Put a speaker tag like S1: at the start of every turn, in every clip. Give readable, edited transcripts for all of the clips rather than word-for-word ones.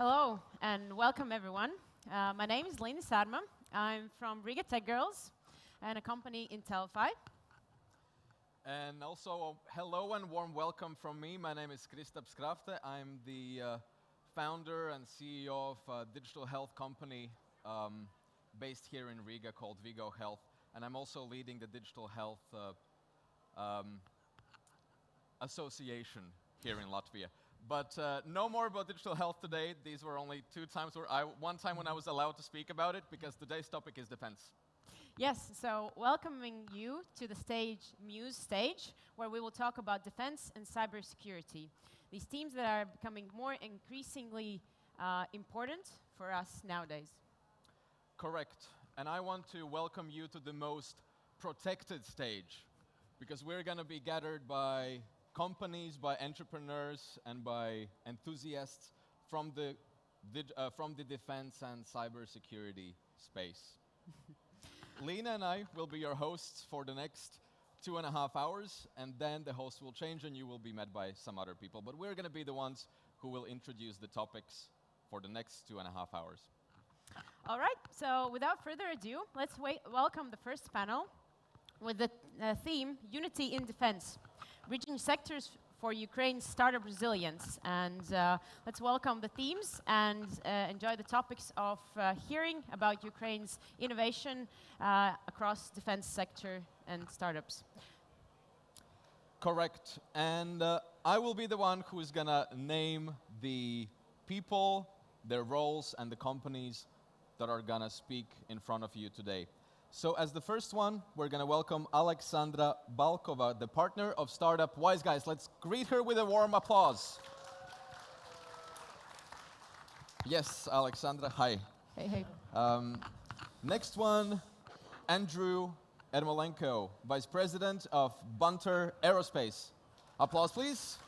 S1: Hello and welcome everyone. My name is Lena Sarma. I'm from Riga Tech Girls and a company in Telfi.
S2: And also, hello and warm welcome from me. My name is Kristaps Krafte. I'm the founder and CEO of a digital health company based here in Riga called Vigo Health. And I'm also leading the digital health association here in Latvia. But no more about digital health today. These were only one time when I was allowed to speak about it, because today's topic is defense.
S1: Yes, so welcoming you to the Muse stage, where we will talk about defense and cybersecurity. These themes that are becoming more increasingly important for us nowadays.
S2: Correct. And I want to welcome you to the most protected stage, because we're going to be gathered by companies, by entrepreneurs, and by enthusiasts from the defense and cybersecurity space. Lena and I will be your hosts for the next 2.5 hours, and then the host will change and you will be met by some other people. But we're going to be the ones who will introduce the topics for the next 2.5 hours.
S1: All right, so without further ado, let's welcome the first panel with the theme Unity in Defense, Bridging Sectors for Ukraine's Startup Resilience. And let's welcome the themes and enjoy the topics of hearing about Ukraine's innovation across defense sector and startups.
S2: Correct. And I will be the one who is going to name the people, their roles, and the companies that are going to speak in front of you today. So as the first one, we're going to welcome Alexandra Balkova, the partner of startup Wise Guys. Let's greet her with a warm applause. Yes, Alexandra, hi.
S1: Hey, hey.
S2: Next one, Andrew Ermolenko, Vice President of Bunter Aerospace. Applause, please.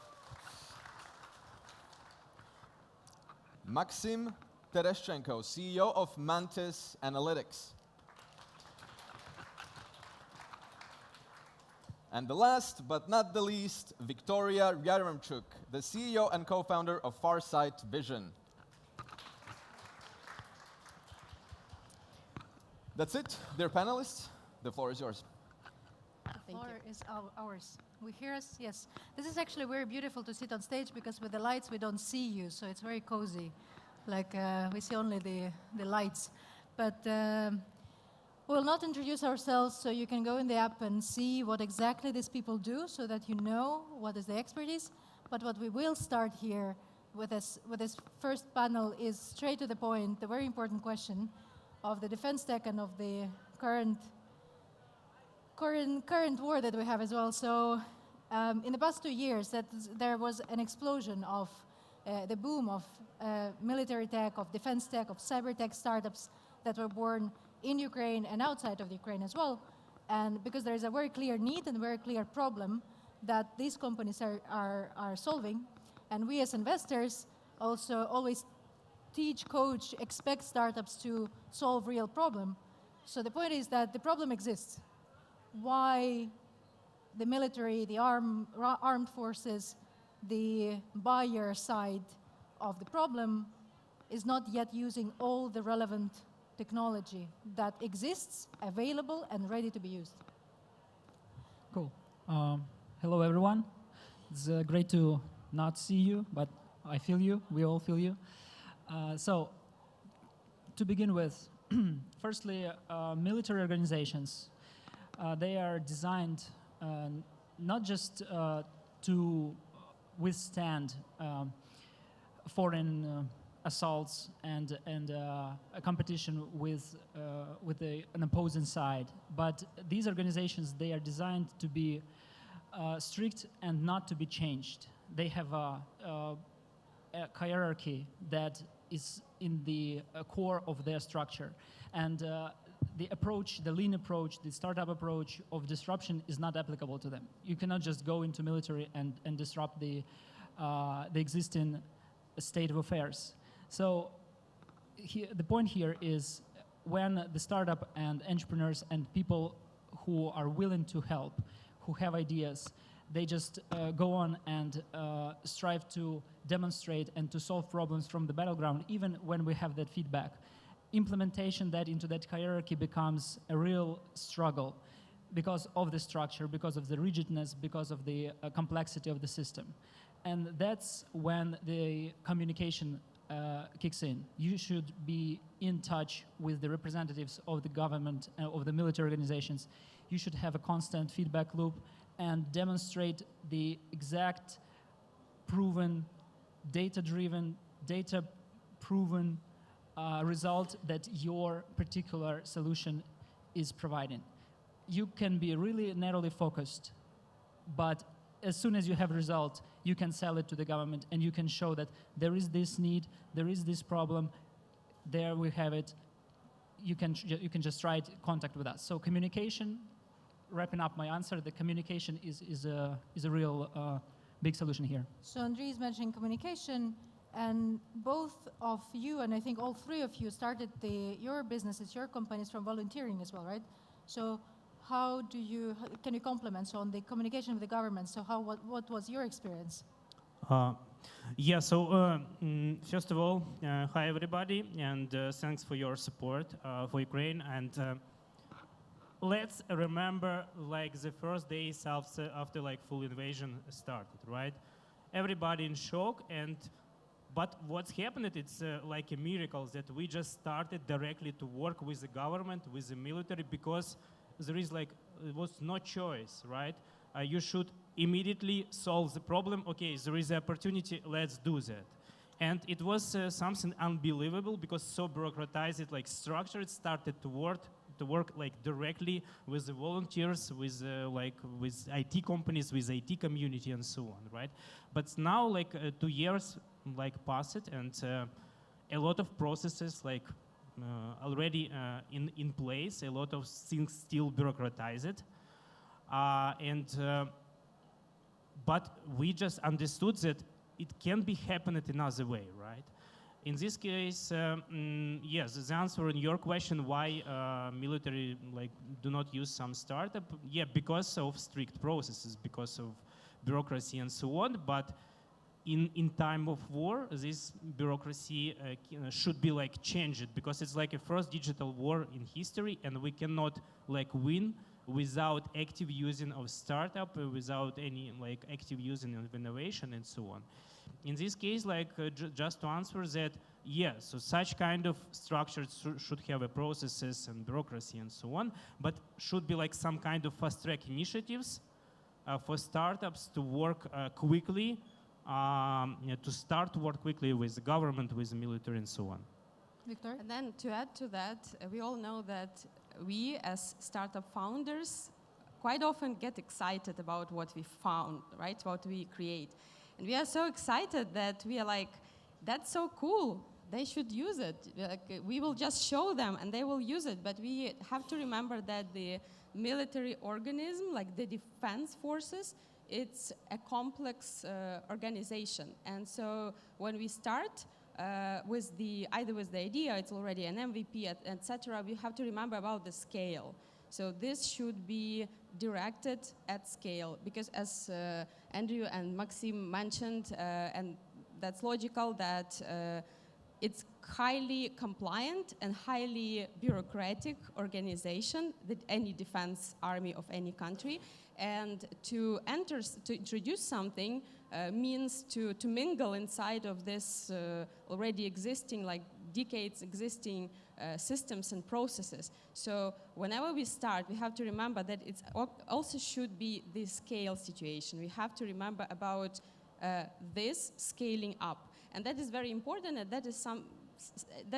S2: Maxim Tereshchenko, CEO of Mantis Analytics. And the last but not the least, Victoria Yaremchuk, the CEO and co-founder of Farsight Vision. That's it, dear panelists. The floor is yours.
S3: The floor is ours. We hear us? Yes. This is actually very beautiful to sit on stage, because with the lights we don't see you, so it's very cozy. Like we see only the lights. But we'll not introduce ourselves, so you can go in the app and see what exactly these people do, so that you know what is the expertise. But what we will start here with this first panel is straight to the point, the very important question of the defense tech and of the current war that we have as well. So in the past 2 years, there was an explosion of the boom of military tech, of defense tech, of cyber tech startups that were born in Ukraine and outside of Ukraine as well. And because there is a very clear need and a very clear problem that these companies are solving. And we as investors also always teach, coach, expect startups to solve real problem. So the point is that the problem exists. Why the military, the armed forces, the buyer side of the problem is not yet using all the relevant technology that exists, available, and ready to be used.
S4: Cool. Hello, everyone. It's great to not see you, but I feel you. We all feel you. So, to begin with, firstly, military organizations, they are designed not just to withstand foreign assaults and a competition with an opposing side. But these organizations, they are designed to be strict and not to be changed. They have a hierarchy that is in the core of their structure. And the approach, the lean approach, the startup approach of disruption is not applicable to them. You cannot just go into military and disrupt the existing state of affairs. So the point here is, when the startup and entrepreneurs and people who are willing to help, who have ideas, they just go on and strive to demonstrate and to solve problems from the battleground, even when we have that feedback. Implementation that into that hierarchy becomes a real struggle because of the structure, because of the rigidness, because of the complexity of the system. And that's when the communication kicks in. You should be in touch with the representatives of the government, of the military organizations. You should have a constant feedback loop and demonstrate the exact proven, data-driven, data-proven result that your particular solution is providing. You can be really narrowly focused, but as soon as you have a result, you can sell it to the government and you can show that there is this need, there is this problem, there we have it. You can just try it, contact with us. So communication, wrapping up my answer, the communication is a real big solution here.
S3: So Andrei is mentioning communication, and both of you, and I think all three of you, started your businesses, your companies from volunteering as well, right? So can you complement on the communication with the government? So what was your experience?
S5: Yeah, so first of all, hi everybody, and thanks for your support for Ukraine. And let's remember like the first days after like full invasion started, right? Everybody in shock, but what's happened, it's like a miracle that we just started directly to work with the government, with the military, because there was no choice, right? You should immediately solve the problem. Okay, there is an opportunity, let's do that. And it was something unbelievable because so bureaucratized, like structured, started to work like directly with the volunteers, with IT companies, with IT community and so on, right? But now 2 years passed, and a lot of processes already in place, a lot of things still bureaucratized. But we just understood that it can be happened another way, right? In this case, yes, the answer in your question, why military do not use some startup, yeah, because of strict processes, because of bureaucracy and so on. But in time of war, this bureaucracy should be changed, because it's like a first digital war in history, and we cannot win without active using of startup, without any active using of innovation and so on. In this case, just to answer that, yeah, so such kind of structures should have a processes and bureaucracy and so on, but should be some kind of fast track initiatives for startups to work quickly, to start to work quickly with the government, with the military and so on.
S3: Victor?
S6: And then to add to that, we all know that we as startup founders quite often get excited about what we found, right? What we create. And we are so excited that we are that's so cool. They should use it. We will just show them and they will use it. But we have to remember that the military organism, the defense forces, it's a complex organization. And so when we start either with the idea, it's already an MVP, etc., we have to remember about the scale. So this should be directed at scale, because as Andrew and Maxim mentioned, and that's logical, that it's highly compliant and highly bureaucratic organization, that any defense army of any country. And to introduce something means to mingle inside of this already existing, decades existing systems and processes. So whenever we start, we have to remember that it also should be the scale situation. We have to remember about this scaling up. And that is very important, and that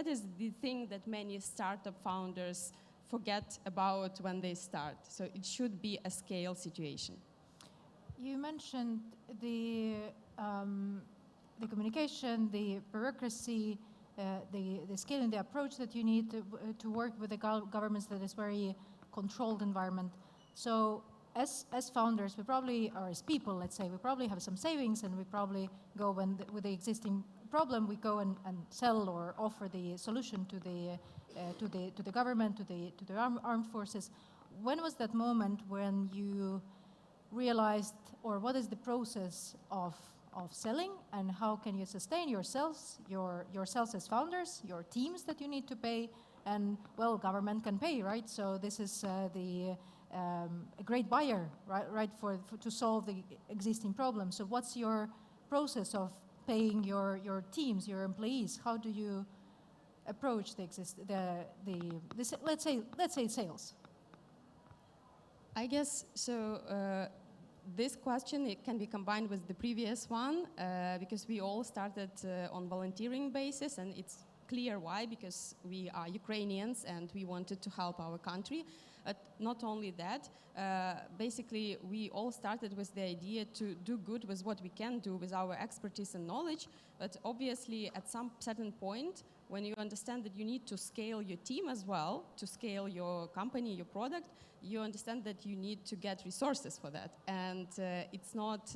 S6: is the thing that many startup founders forget about when they start. So it should be a scale situation.
S3: You mentioned the communication, the bureaucracy, the scale and the approach that you need to work with the governments, that is very controlled environment. So as founders, we probably, or as people, let's say, we probably have some savings, and we probably go with the existing problem, we go and sell or offer the solution to the government, to the armed forces. When was that moment when you realized, or what is the process of selling, and how can you sustain yourselves as founders, your teams that you need to pay, and well, government can pay, right? So this is a great buyer, right, to solve the existing problem. So what's your process of paying your teams, your employees? How do you approach let's say sales?
S6: I guess so. This question, it can be combined with the previous one because we all started on volunteering basis, and it's clear why, because we are Ukrainians and we wanted to help our country. But not only that, basically we all started with the idea to do good with what we can do with our expertise and knowledge. But obviously at some certain point, when you understand that you need to scale your team as well, to scale your company, your product, you understand that you need to get resources for that. And it's not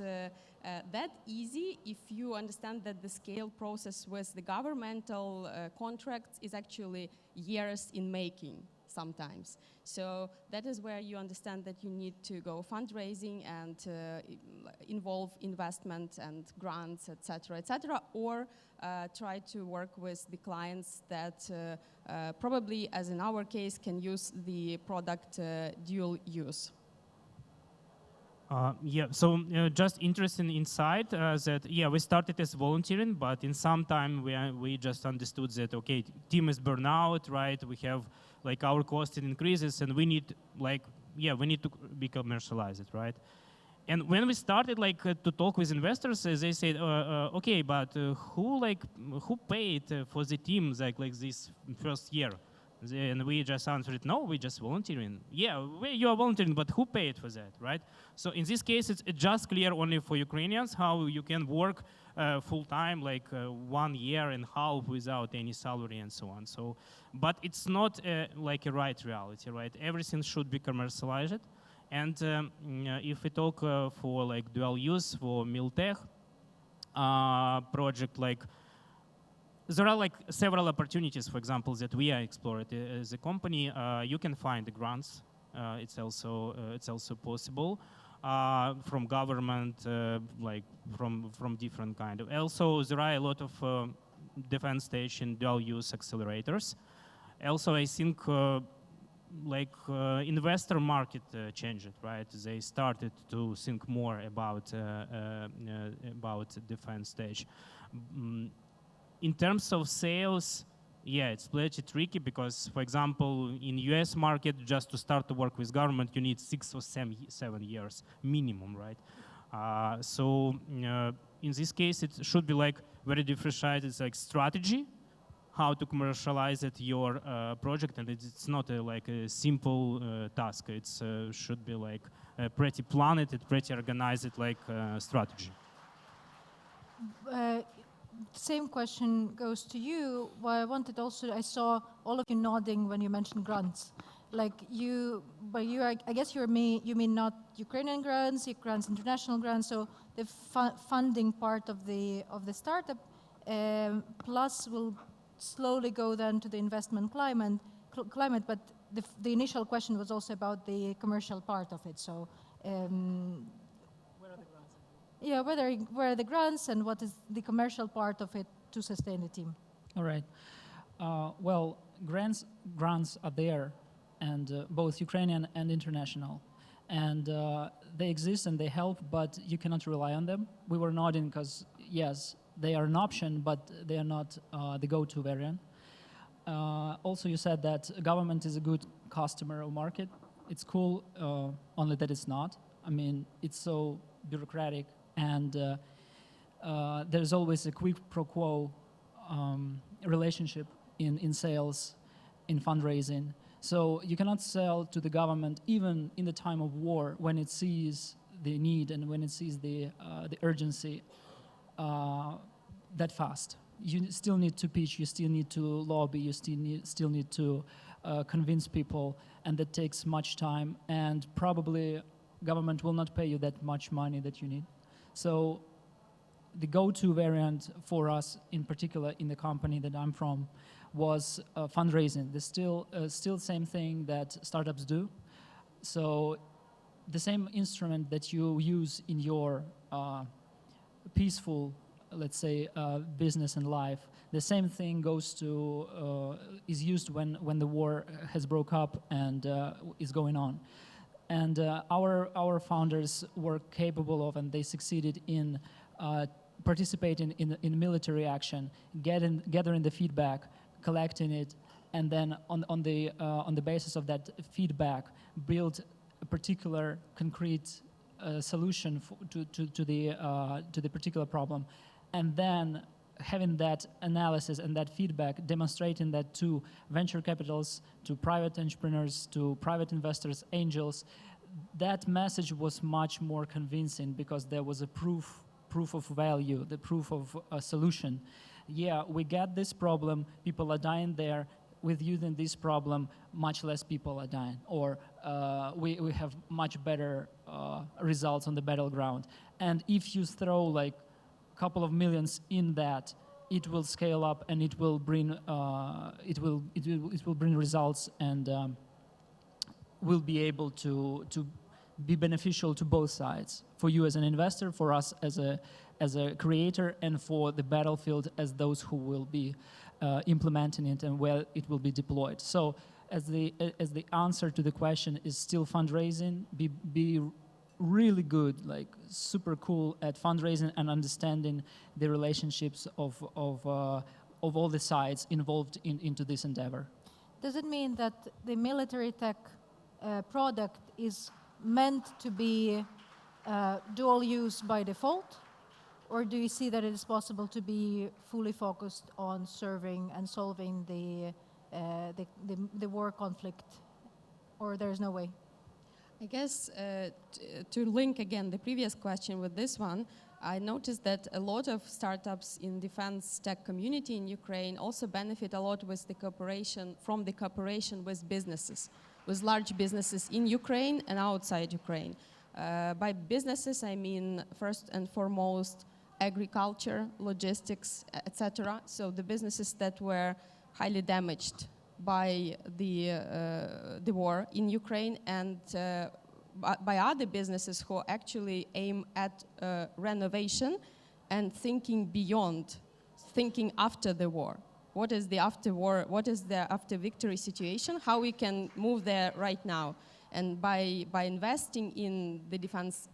S6: that easy if you understand that the scale process with the governmental contracts is actually years in making sometimes. So that is where you understand that you need to go fundraising and involve investment and grants, etc., or try to work with the clients that probably, as in our case, can use the product dual use.
S5: Just interesting insight that we started as volunteering, but in some time we just understood that okay, team is burnout, right? We have like our cost increases, and we need to be commercialized, right? And when we started to talk with investors, they said, okay, but who paid for the team like this first year? And we just answered, no, we just volunteering. Yeah, you are volunteering, but who paid for that, right? So in this case, it's just clear only for Ukrainians how you can work full-time, 1 year and a half without any salary and so on. So, but it's not like a right reality, right? Everything should be commercialized. And if we talk for dual use for Miltech project, there are several opportunities, for example, that we are exploring as a company. You can find the grants. It's also possible from government, from different kind of. Also, there are a lot of defense station dual use accelerators. Also, I think investor market changed, right? They started to think more about defense stage. In terms of sales, it's pretty tricky because, for example, in US market, just to start to work with government, you need 6 or 7 years minimum, right? In this case, it should be very differentiated, strategy, how to commercialize your project, and it's not a simple task. It should be pretty planned, pretty organized strategy.
S3: Same question goes to you. Well, I wanted also, I saw all of you nodding when you mentioned grants. I guess you mean not Ukrainian grants, international grants. So the funding part of the startup plus will slowly go then to the investment climate. But the initial question was also about the commercial part of it. So. Yeah, where are the grants and what is the commercial part of it to sustain the team?
S4: All right. Well, grants are there, and both Ukrainian and international. And they exist and they help, but you cannot rely on them. We were nodding because, yes, they are an option, but they are not the go-to variant. Also, you said that government is a good customer or market. It's cool, only that it's not. I mean, it's so bureaucratic. And there's always a quid pro quo relationship in sales, in fundraising. So you cannot sell to the government even in the time of war when it sees the need and when it sees the urgency that fast. You still need to pitch, you still need to lobby, you still need to convince people, and that takes much time, and probably government will not pay you that much money that you need. So the go-to variant for us, in particular in the company that I'm from, was fundraising. There's still same thing that startups do. So the same instrument that you use in your peaceful, let's say, business and life, the same thing is used when the war has broke up and is going on. And our founders were capable of, and they succeeded in participating in military action, gathering the feedback, collecting it, and then on the basis of that feedback, build a particular concrete solution to the particular problem, and then having that analysis and that feedback, demonstrating that to venture capitals, to private entrepreneurs, to private investors, angels, that message was much more convincing because there was a proof of value, the proof of a solution. Yeah, we got this problem, people are dying there. With using this problem, much less people are dying, or we have much better results on the battleground. And if you throw like a couple of millions in that, it will scale up and it will bring bring results and will be able to be beneficial to both sides, for you as an investor, for us as a creator, and for the battlefield as those who will be implementing it and where it will be deployed. So as the answer to the question is still fundraising, be really good, like super cool at fundraising and understanding the relationships of all the sides involved into this endeavor.
S3: Does it mean that the military tech product is meant to be dual use by default? Or do you see that it is possible to be fully focused on serving and solving the war conflict? Or there's no way?
S6: I guess to link again the previous question with this one, I noticed that a lot of startups in defense tech community in Ukraine also benefit a lot with the cooperation with businesses, with large businesses in Ukraine and outside Ukraine. By businesses, I mean first and foremost agriculture, logistics, etc. So the businesses that were highly damaged by the war in Ukraine, and by other businesses who actually aim at renovation and thinking beyond, thinking after the war. What is the after war? What is the after victory situation? How we can move there right now? And by investing in the defense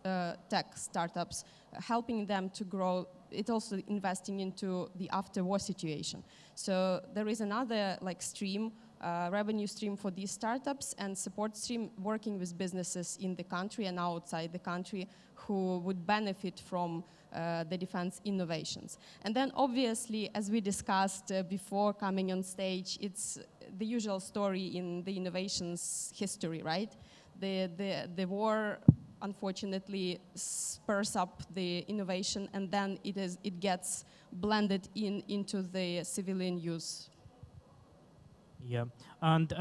S6: tech startups, helping them to grow, it's also investing into the after-war situation. So there is another stream, revenue stream for these startups, and support stream working with businesses in the country and outside the country who would benefit from the defense innovations. And then obviously, as we discussed before coming on stage, it's the usual story in the innovations history, right? The war, unfortunately, spurs up the innovation, and then it gets blended into the civilian use.
S5: Yeah, and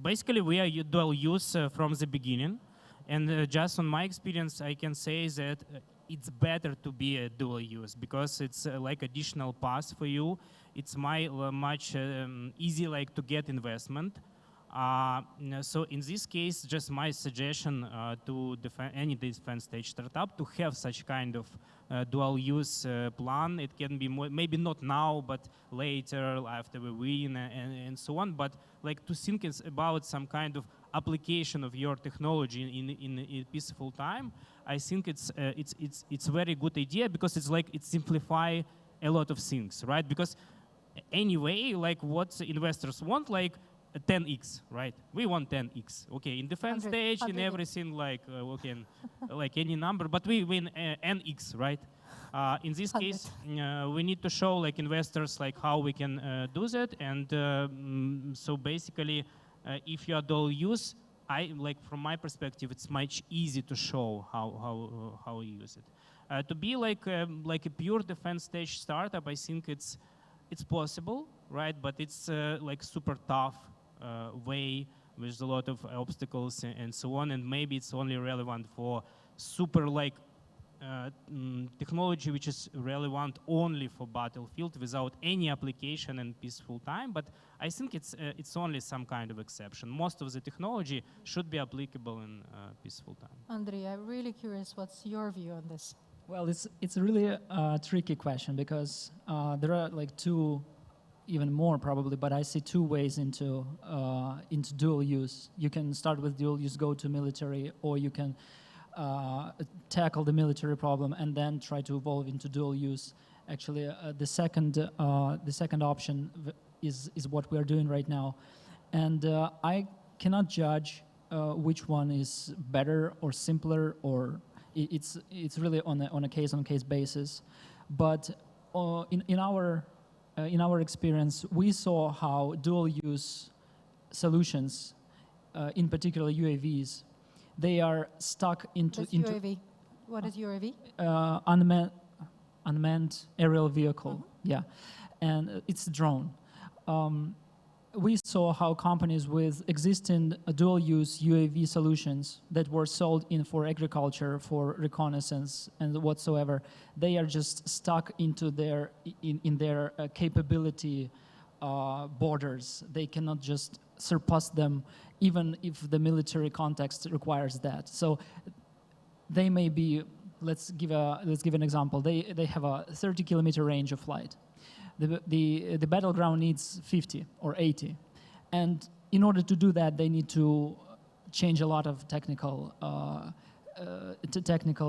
S5: basically we are dual use from the beginning, and just on my experience, I can say that it's better to be a dual use because it's like additional path for you. It's much easy to get investment. So in this case, just my suggestion to any defense stage startup to have such kind of dual use plan. It can be maybe not now, but later after we win and so on. But to think about some kind of application of your technology in a peaceful time, I think it's a very good idea because it simplify a lot of things, right? Because anyway, what investors want, 10x, right? We want 10x. Okay, in defense stage, in everything, any number, but we win nx, right? In this case, we need to show investors how we can do that, and so basically, if you are dual use, from my perspective, it's much easier to show how you use it. To be a pure defense stage startup, I think it's possible, right? But it's super tough way with a lot of obstacles and so on, and maybe it's only relevant for super technology which is relevant only for battlefield without any application in peaceful time, but I think it's only some kind of exception. Most of the technology should be applicable in peaceful time.
S3: Andrei, I'm really curious, what's your view on this?
S4: Well, it's really a tricky question because there are like two, even more probably, but I see two ways into dual use. You can start with dual use, go to military, or you can tackle the military problem and then try to evolve into dual use. Actually, the second option is what we are doing right now, and I cannot judge which one is better or simpler, or it's really on a case-on-case basis. But in our experience, we saw how dual-use solutions, in particular UAVs, they are stuck into
S3: UAV. What is UAV?
S4: Unmanned aerial vehicle. Yeah, and it's a drone. We saw how companies with existing dual-use UAV solutions that were sold in for agriculture, for reconnaissance, and whatsoever, they are just stuck into their capability borders. They cannot just surpass them, even if the military context requires that. So they may be. Let's give an example. They have a 30-kilometer range of flight. The battleground needs 50 or 80, and in order to do that, they need to change a lot of technical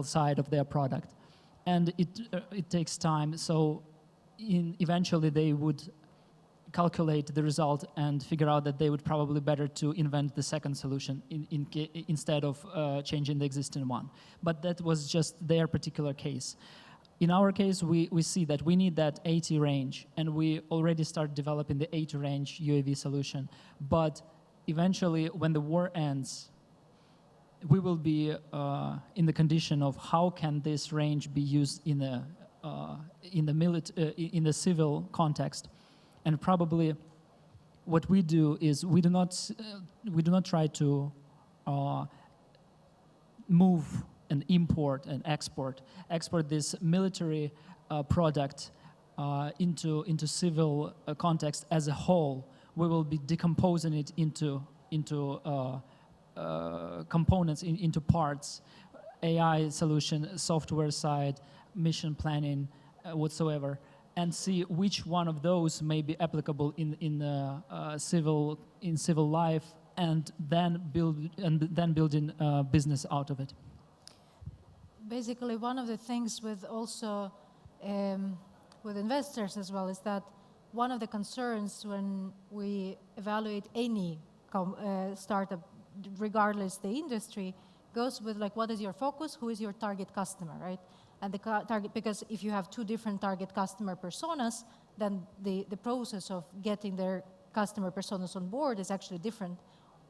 S4: side of their product, and it takes time. So eventually they would calculate the result and figure out that they would probably better to invent the second solution instead of changing the existing one. But that was just their particular case. In our case, we see that we need that 80 range, and we already start developing the 80 range UAV solution. But eventually, when the war ends, we will be in the condition of how can this range be used in the civil context, and probably what we do is we do not try to move and import and export this military product into civil context as a whole. We will be decomposing it into components, into parts, AI solution, software side, mission planning, whatsoever, and see which one of those may be applicable in civil life, and then building business out of it.
S3: Basically, one of the things with also with investors as well is that one of the concerns when we evaluate any startup, regardless the industry, goes with like, what is your focus? Who is your target customer, right? And the target, because if you have two different target customer personas, then the process of getting their customer personas on board is actually different,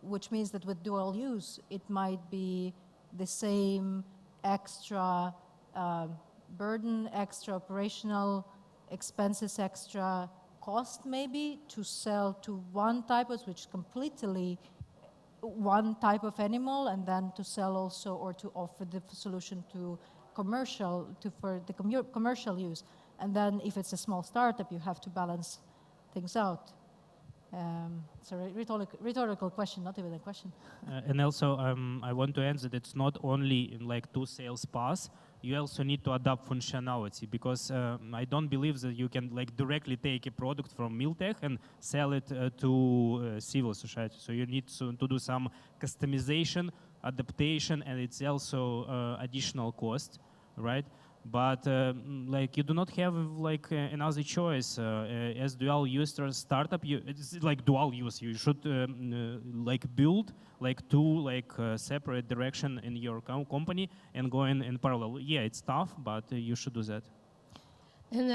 S3: which means that with dual use, it might be the same extra burden, extra operational expenses, extra cost maybe to sell to one type of, which completely one type of animal, and then to sell also or to offer the solution to commercial, for the commercial use. And then if it's a small startup, you have to balance things out. It's a rhetorical question, not even a question.
S5: And also, I want to add that it's not only in like two sales paths. You also need to adapt functionality, because I don't believe that you can like directly take a product from Miltech and sell it to civil society. So you need to do some customization, adaptation, and it's also additional cost, right? But like you do not have like another choice as dual user startup. It's like dual use. You should like build like two like separate direction in your company and go in parallel. Yeah, it's tough, but you should do that.
S6: And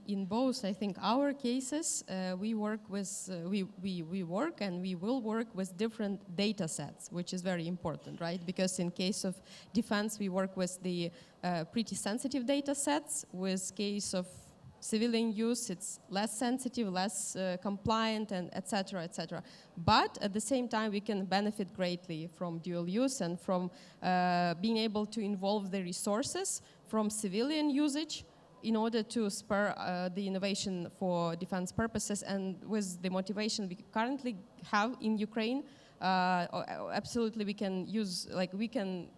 S6: in both, I think our cases, we work with we work and we will work with different data sets, which is very important, right? Because in case of defense, we work with the pretty sensitive data sets. With case of civilian use, it's less sensitive, less compliant, and etc., etc. But at the same time, we can benefit greatly from dual use and from being able to involve the resources from civilian usage in order to spur the innovation for defense purposes. And with the motivation we currently have in Ukraine, absolutely we can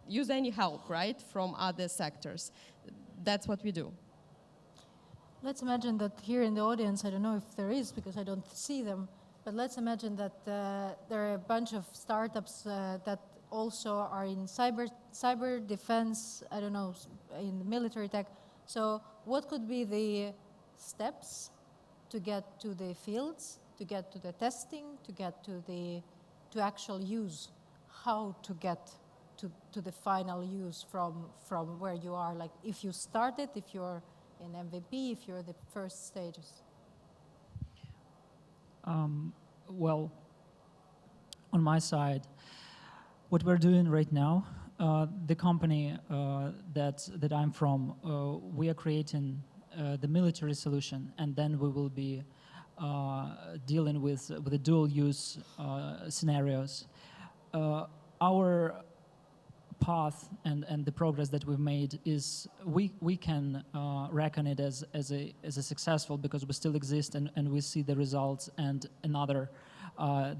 S6: use any help, right, from other sectors. That's what we do.
S3: Let's imagine that here in the audience, I don't know if there is because I don't see them, but let's imagine that there are a bunch of startups that also are in cyber defense, I don't know, in military tech. So what could be the steps to get to the fields, to get to the testing, to get to actual use? How to get to the final use from where you are? Like if you started, if you're in MVP, if you're the first stages?
S4: Well, on my side, what we're doing right now, the company that I'm from, we are creating the military solution, and then we will be dealing with the dual use scenarios. Our path and the progress that we've made is we can reckon it as a successful because we still exist and we see the results, and the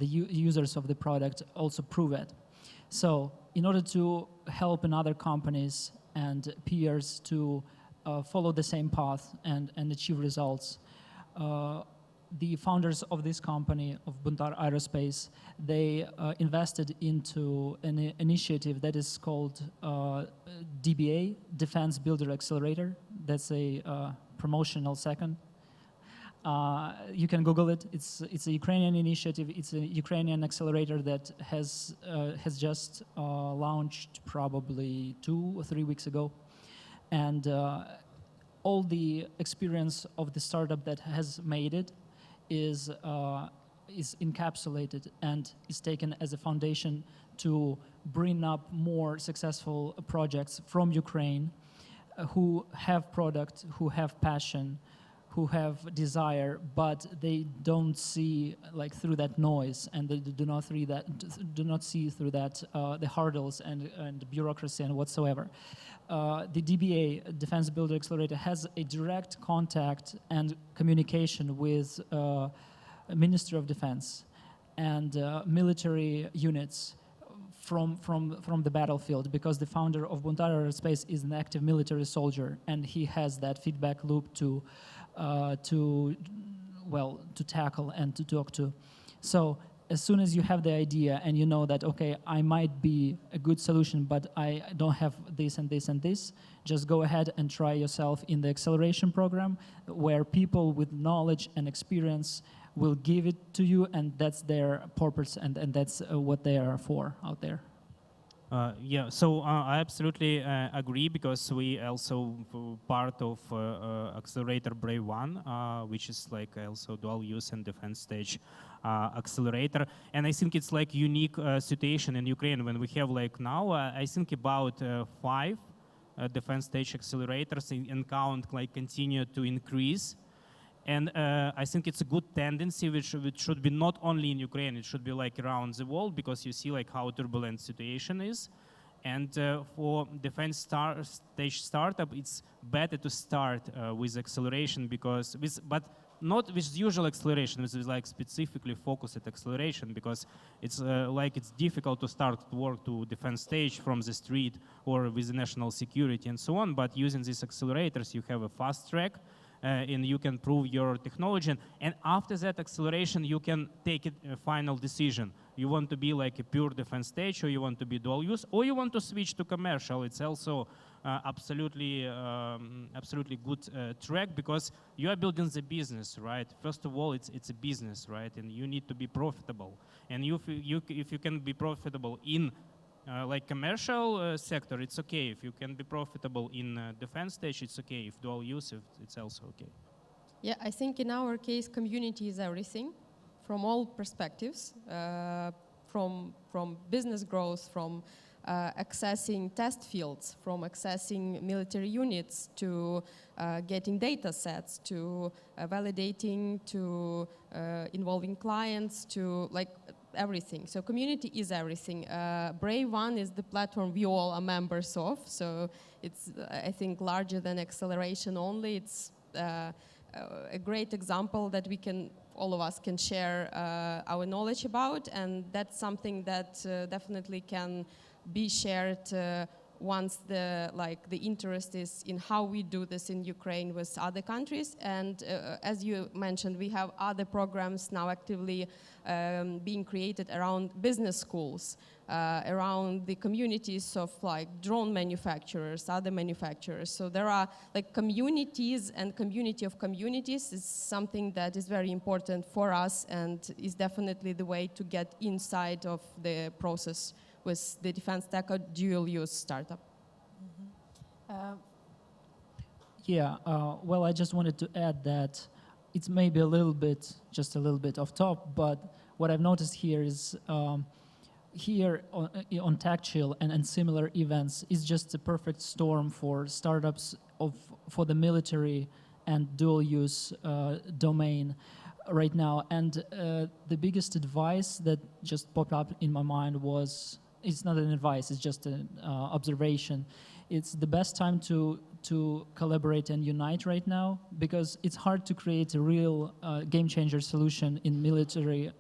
S4: users of the product also prove it. So in order to help another companies and peers to follow the same path and achieve results, the founders of this company, of Buntar Aerospace, they invested into an initiative that is called DBA, Defense Builder Accelerator. That's a promotional second. You can Google it. It's a Ukrainian initiative. It's a Ukrainian accelerator that has just launched probably 2 or 3 weeks ago, and all the experience of the startup that has made it is encapsulated and is taken as a foundation to bring up more successful projects from Ukraine who have product, who have passion, who have desire, but they don't see like through that noise, and they do not see through that the hurdles and bureaucracy and whatsoever. The DBA, Defense Builder Accelerator, has a direct contact and communication with Ministry of Defense and military units from the battlefield, because the founder of Buntar Aerospace is an active military soldier, and he has that feedback loop to tackle and to talk to. So as soon as you have the idea and you know that, okay, I might be a good solution, but I don't have this and this and this, just go ahead and try yourself in the acceleration program, where people with knowledge and experience will give it to you, and that's their purpose, and that's what they are for out there.
S5: So I absolutely agree, because we also part of Accelerator Brave One, which is like also dual use and defense stage accelerator. And I think it's like unique situation in Ukraine when we have like now, I think about 5 defense stage accelerators, and count like continue to increase. And I think it's a good tendency, which should be not only in Ukraine, it should be like around the world, because you see like how turbulent situation is. And for defense stage startup, it's better to start with acceleration, but not with usual acceleration, with like specifically focused acceleration, because it's it's difficult to start work to defense stage from the street or with national security and so on. But using these accelerators, you have a fast track. And you can prove your technology, and after that acceleration you can take a final decision. You want to be like a pure defense stage, or you want to be dual use, or you want to switch to commercial. It's also absolutely good track, because you are building the business, right? First of all, it's a business, right? And you need to be profitable, and if you can be profitable in like commercial sector, it's okay. If you can be profitable in defense stage, it's okay. If dual use, it's also okay.
S6: Yeah, I think in our case, community is everything, from all perspectives, from business growth, from accessing test fields, from accessing military units to getting data sets, to validating, to involving clients, to like everything. So community is everything. Brave One is the platform we all are members of. So it's, I think, larger than acceleration only. It's a great example that we can, all of us can share our knowledge about, and that's something that definitely can be shared once the interest is in how we do this in Ukraine with other countries. And as you mentioned, we have other programs now actively being created around business schools, around the communities of like drone manufacturers, other manufacturers. So there are like communities, and community of communities is something that is very important for us and is definitely the way to get inside of the process with the defense tech or dual-use startup.
S4: Well, I just wanted to add that it's maybe a little bit, just a little bit off top, but what I've noticed here is here on TechChill and similar events is just a perfect storm for startups for the military and dual-use domain right now. And the biggest advice that just popped up in my mind was, it's not an advice, it's just an observation. It's the best time to collaborate and unite right now, because it's hard to create a real game changer solution in military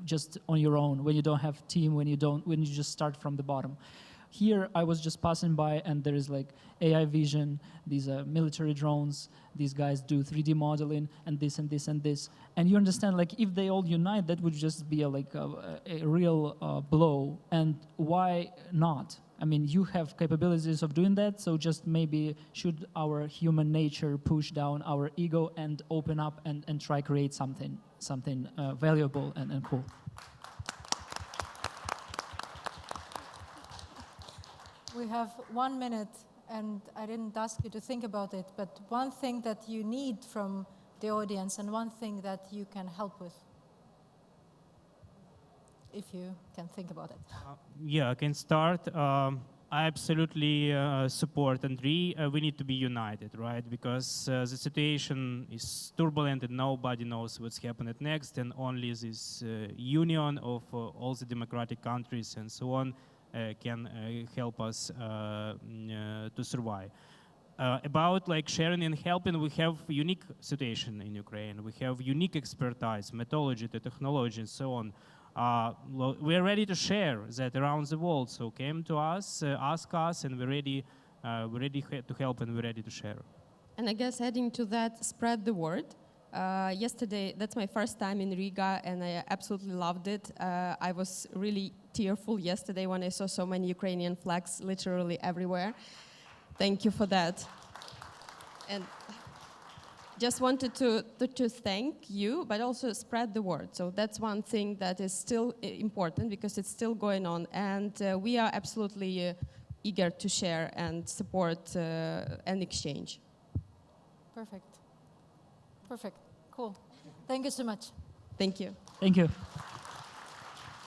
S4: just on your own, when you don't have team, when you just start from the bottom. Here, I was just passing by, and there is like AI vision, these military drones, these guys do 3D modeling, and this and this and this. And you understand, like, if they all unite, that would just be a real blow. And why not? I mean, you have capabilities of doing that, so just maybe should our human nature push down our ego and open up and try create something valuable and cool.
S3: We have 1 minute, and I didn't ask you to think about it, but one thing that you need from the audience and one thing that you can help with, if you can think about it.
S5: Yeah, I can start. I absolutely support Andrei. We need to be united, right? Because the situation is turbulent and nobody knows what's happening next, and only this union of all the democratic countries and so on can help us to survive. About like sharing and helping, we have unique situation in Ukraine. We have unique expertise, methodology, the technology, and so on. We're ready to share that around the world. So came to us, ask us, and we're ready to help, and we're ready to share.
S6: And I guess adding to that, spread the word. Yesterday, that's my first time in Riga, and I absolutely loved it. I was really tearful yesterday when I saw so many Ukrainian flags literally everywhere. Thank you for that. And just wanted to thank you, but also spread the word. So that's one thing that is still important, because it's still going on, and we are absolutely eager to share and support and exchange.
S3: Perfect. Perfect. Cool. Thank you so much.
S6: Thank you.
S4: Thank you.